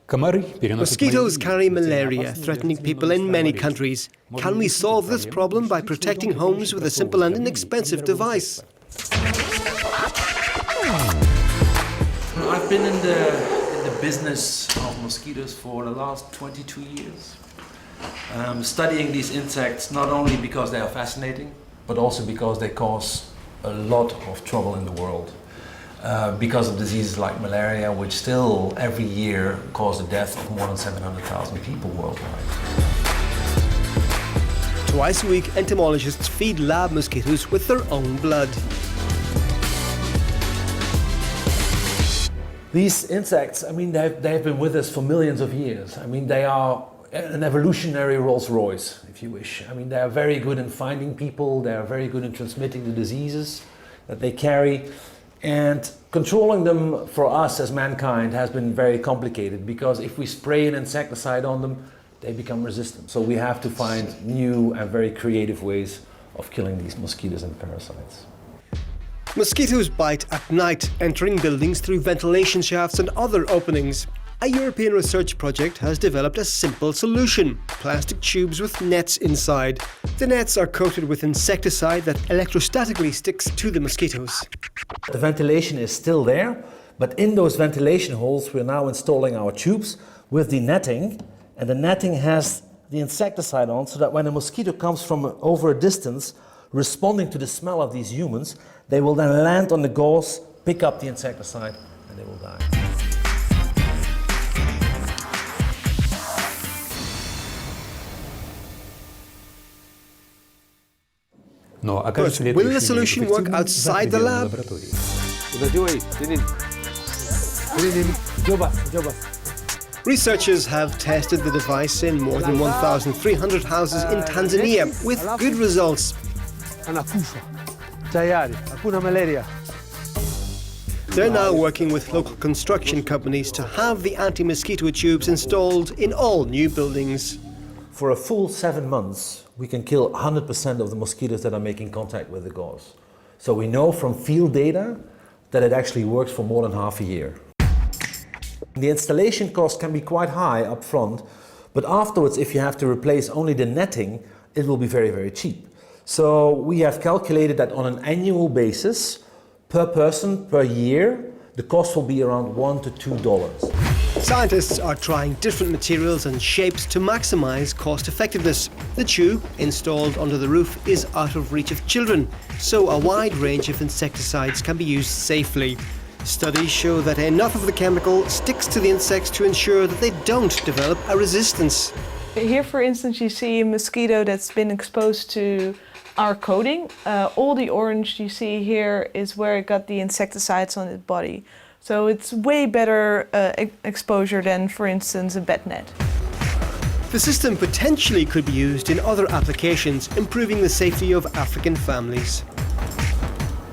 Mosquitoes carry malaria, threatening people in many countries. Can we solve this problem by protecting homes with a simple and inexpensive device? I've been in the business of mosquitoes for the last 22 years. Studying these insects not only because they are fascinating, but also because they cause a lot of trouble in the world. Because of diseases like malaria, which still every year cause the death of more than 700,000 people worldwide. Twice a week, entomologists feed lab mosquitoes with their own blood. These insects, I mean, they've been with us for millions of years. I mean, they are an evolutionary Rolls-Royce, if you wish. I mean, they are very good in finding people, they are very good in transmitting the diseases that they carry. And controlling them for us as mankind has been very complicated, because if we spray an insecticide on them, they become resistant. So we have to find new and very creative ways of killing these mosquitoes and parasites. Mosquitoes bite at night, entering buildings through ventilation shafts and other openings. A European research project has developed a simple solution: plastic tubes with nets inside. The nets are coated with insecticide that electrostatically sticks to the mosquitoes. The ventilation is still there, but in those ventilation holes we're now installing our tubes with the netting, and the netting has the insecticide on, so that when a mosquito comes from over a distance, responding to the smell of these humans, they will then land on the gauze, pick up the insecticide, and they will die. But will the solution work outside the lab? Researchers have tested the device in more than 1,300 houses in Tanzania with good results. They're now working with local construction companies to have the anti-mosquito tubes installed in all new buildings. For a full 7 months, we can kill 100% of the mosquitoes that are making contact with the gauze. So we know from field data that it actually works for more than half a year. The installation cost can be quite high up front, but afterwards, if you have to replace only the netting, it will be very, very cheap. So we have calculated that on an annual basis, per person, per year, the cost will be around $1 to $2. Scientists are trying different materials and shapes to maximize cost effectiveness. The tube, installed under the roof, is out of reach of children, so a wide range of insecticides can be used safely. Studies show that enough of the chemical sticks to the insects to ensure that they don't develop a resistance. Here, for instance, you see a mosquito that's been exposed to our coating. All the orange you see here is where it got the insecticides on its body. So it's way better exposure than, for instance, a bed net. The system potentially could be used in other applications, improving the safety of African families.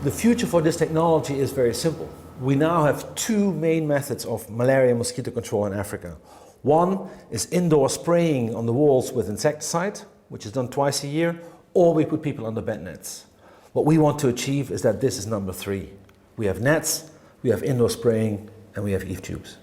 The future for this technology is very simple. We now have two main methods of malaria mosquito control in Africa. One is indoor spraying on the walls with insecticide, which is done twice a year, or we put people under bed nets. What we want to achieve is that this is number 3. We have nets, we have indoor spraying, and we have eave tubes.